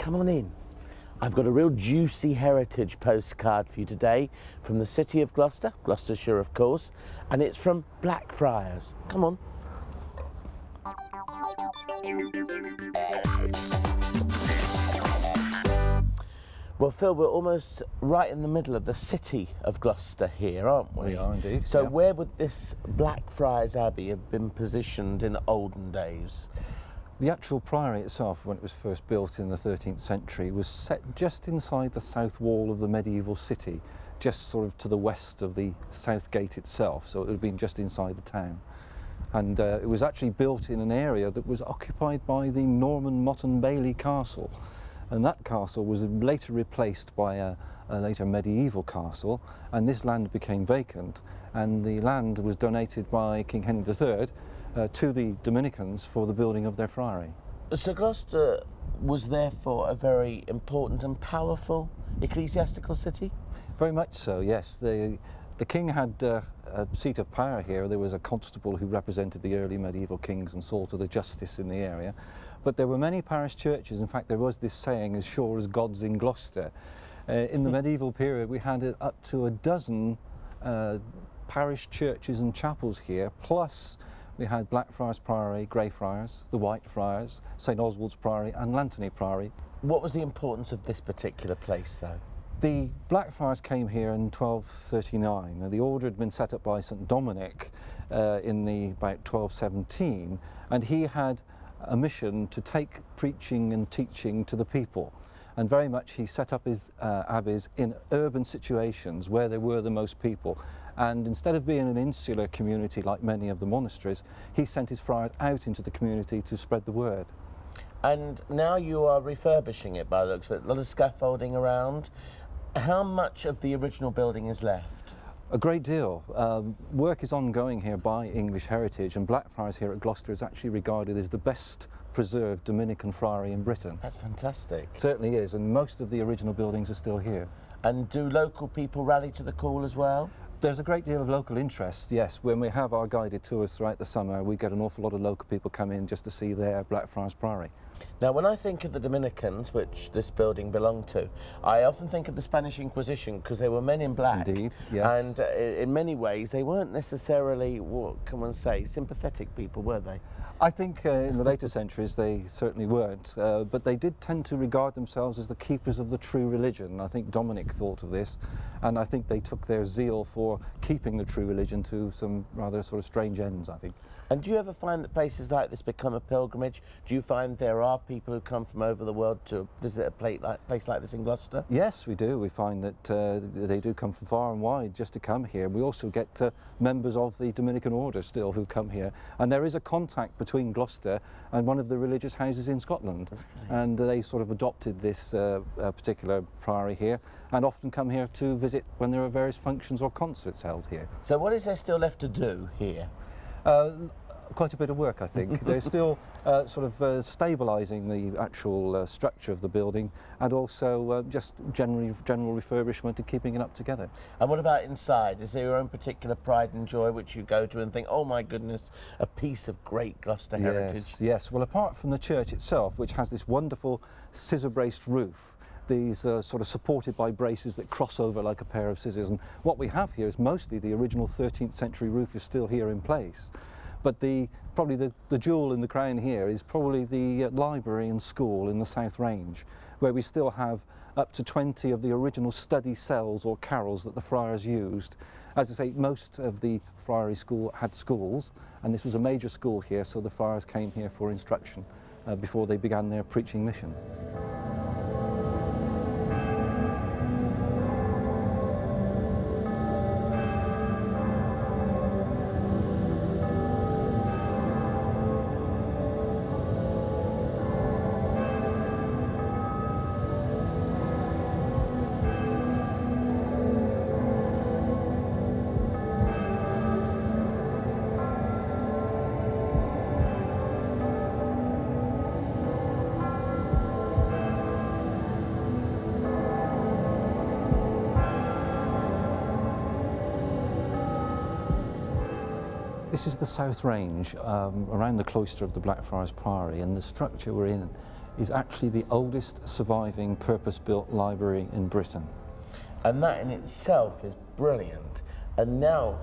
come on in. I've got a real juicy heritage postcard for you today from the city of Gloucester, Gloucestershire of course, and it's from Blackfriars. Come on. Well, Phil, we're almost right in the middle of the city of Gloucester here, aren't we? We are indeed. So yeah. where would this Blackfriars Abbey have been positioned in olden days? The actual priory itself, when it was first built in the 13th century, was set just inside the south wall of the medieval city, just sort of to the west of the south gate itself, so it would have been just inside the town. And it was actually built in an area that was occupied by the Norman Motte and Bailey castle. And that castle was later replaced by a later medieval castle, and this land became vacant, and the land was donated by King Henry III to the Dominicans for the building of their friary. So Gloucester was therefore a very important and powerful ecclesiastical city? Very much so, yes. The king had a seat of power here. There was a constable who represented the early medieval kings and saw to the justice in the area. But there were many parish churches. In fact, there was this saying, as sure as God's in Gloucester. In the medieval period, we had up to a dozen parish churches and chapels here, plus we had Blackfriars Priory, Greyfriars, the Whitefriars, St Oswald's Priory and Lantony Priory. What was the importance of this particular place, though? The Blackfriars came here in 1239. Now, the order had been set up by St Dominic in about 1217, and he had a mission to take preaching and teaching to the people. And very much he set up his abbeys in urban situations where there were the most people. And instead of being an insular community like many of the monasteries, he sent his friars out into the community to spread the word. And now you are refurbishing it by the looks of it, a lot of scaffolding around. How much of the original building is left? A great deal. Work is ongoing here by English Heritage, and Blackfriars here at Gloucester is actually regarded as the best preserved Dominican friary in Britain. That's fantastic. It certainly is, and most of the original buildings are still here. And do local people rally to the call as well? There's a great deal of local interest, yes. When we have our guided tours throughout the summer, we get an awful lot of local people come in just to see their Blackfriars Priory. Now, when I think of the Dominicans, which this building belonged to, I often think of the Spanish Inquisition because they were men in black. Indeed, yes. And in many ways, they weren't necessarily, what can one say, sympathetic people, were they? I think in the later centuries they certainly weren't, but they did tend to regard themselves as the keepers of the true religion. I think Dominic thought of this, and I think they took their zeal for keeping the true religion to some rather sort of strange ends, I think. And do you ever find that places like this become a pilgrimage? Do you find there are people who come from over the world to visit a place like this in Gloucester? Yes, we do. We find that they do come from far and wide just to come here. We also get members of the Dominican order still who come here. And there is a contact between Gloucester and one of the religious houses in Scotland. Really? And they sort of adopted this particular priory here and often come here to visit when there are various functions or concerts held here. So what is there still left to do here? Quite a bit of work, I think. They're still sort of stabilising the actual structure of the building, and also just general refurbishment and keeping it up together. And what about inside? Is there your own particular pride and joy which you go to and think, oh my goodness, a piece of great Gloucester heritage? Yes. Well, apart from the church itself, which has this wonderful scissor-braced roof, these sort of supported by braces that cross over like a pair of scissors, and what we have here is mostly the original 13th century roof is still here in place. But probably the jewel in the crown here is probably the library and school in the South Range, where we still have up to 20 of the original study cells or carrels that the friars used. As I say, most of the friary school had schools, and this was a major school here, so the friars came here for instruction before they began their preaching missions. This is the South Range, around the cloister of the Blackfriars Priory, and the structure we're in is actually the oldest surviving purpose-built library in Britain. And that in itself is brilliant. And now,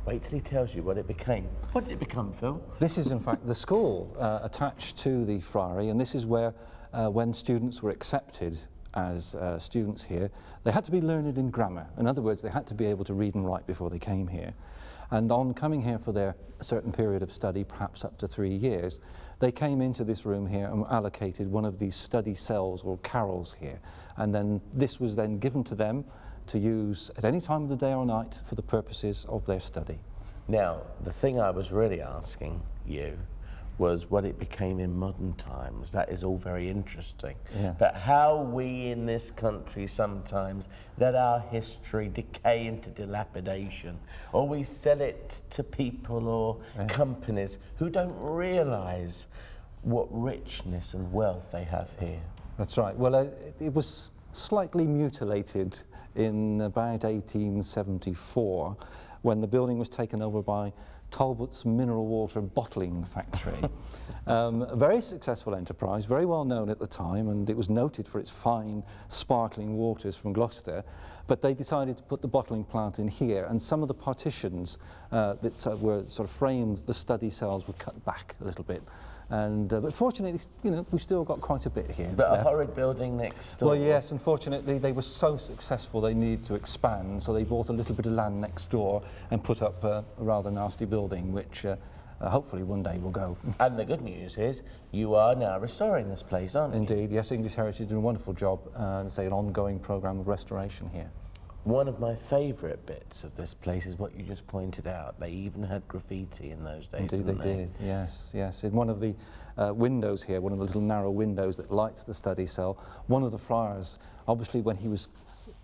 wait till he tells you what it became. What did it become, Phil? This is in fact the school attached to the friary, and this is where when students were accepted as students here, they had to be learned in grammar. In other words, they had to be able to read and write before they came here. And on coming here for their certain period of study, perhaps up to 3 years, they came into this room here and were allocated one of these study cells or carrels here. And then this was then given to them to use at any time of the day or night for the purposes of their study. Now, the thing I was really asking you was what it became in modern times. That is all very interesting. Yeah. But how we in this country sometimes let our history decay into dilapidation, or we sell it to people or companies who don't realise what richness and wealth they have here. That's right. Well, it was slightly mutilated in about 1874 when the building was taken over by Talbot's mineral water bottling factory. A very successful enterprise, very well known at the time, and it was noted for its fine, sparkling waters from Gloucester. But they decided to put the bottling plant in here, and some of the partitions that were sort of framed the study cells were cut back a little bit. And but fortunately, you know, we've still got quite a bit here. But left. a horrid building next door. Well, yes, unfortunately, they were so successful they needed to expand, so they bought a little bit of land next door and put up a rather nasty building, which hopefully one day will go. And the good news is you are now restoring this place, aren't you? Indeed, yes, English Heritage did a wonderful job, say an ongoing programme of restoration here. One of my favourite bits of this place is what you just pointed out. They even had graffiti in those days. Indeed, they did. Yes, yes. In one of the windows here, one of the little narrow windows that lights the study cell, one of the friars, obviously when he was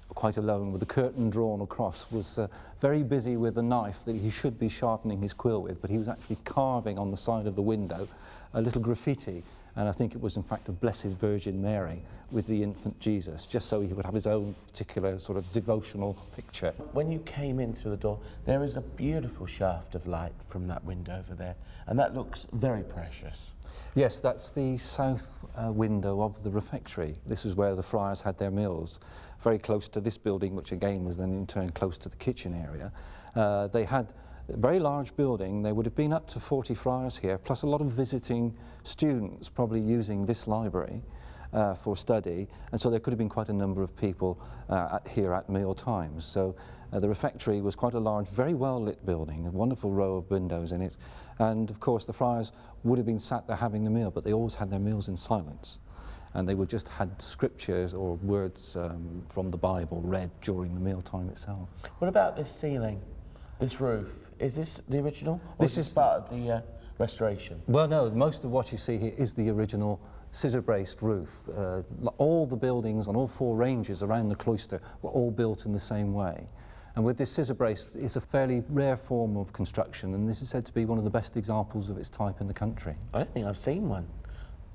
quite alone with the curtain drawn across, was very busy with a knife that he should be sharpening his quill with, but he was actually carving on the side of the window a little graffiti. And I think it was in fact a Blessed Virgin Mary with the infant Jesus, just so he would have his own particular sort of devotional picture. When you came in through the door, there is a beautiful shaft of light from that window over there, and that looks very precious. Yes, that's the south window of the refectory. This is where the friars had their meals, very close to this building, which again was then in turn close to the kitchen area. They had a very large building. There would have been up to 40 friars here, plus a lot of visiting students probably using this library for study, and so there could have been quite a number of people here at meal times. So the refectory was quite a large, very well lit building, a wonderful row of windows in it, and of course the friars would have been sat there having the meal, but they always had their meals in silence, and they would just had scriptures or words from the Bible read during the meal time itself. What about this ceiling, this roof? Is this the original, or This is is part of the restoration? Well, no, most of what you see here is the original scissor-braced roof. All the buildings on all four ranges around the cloister were all built in the same way. And with this scissor brace, it's a fairly rare form of construction, and this is said to be one of the best examples of its type in the country. I don't think I've seen one.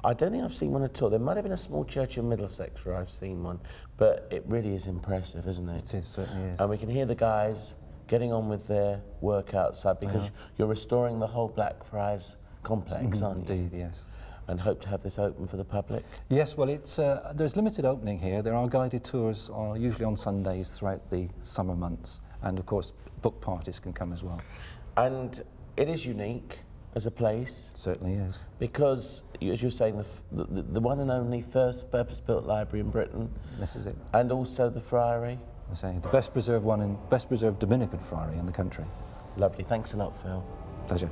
I don't think I've seen one at all. There might have been a small church in Middlesex where I've seen one, but it really is impressive, isn't it? It is, certainly is. And we can hear the guys getting on with their work outside, because you're restoring the whole Blackfriars complex, aren't you? Indeed, yes. And hope to have this open for the public? Yes, well, it's there's limited opening here. There are guided tours usually on Sundays throughout the summer months, and of course book parties can come as well. And it is unique as a place. It certainly is. Because, as you're saying, the one and only first purpose-built library in Britain. This is it. And also the friary. I say the best preserved Dominican friary in the country. Lovely. Thanks a lot, Phil. Pleasure.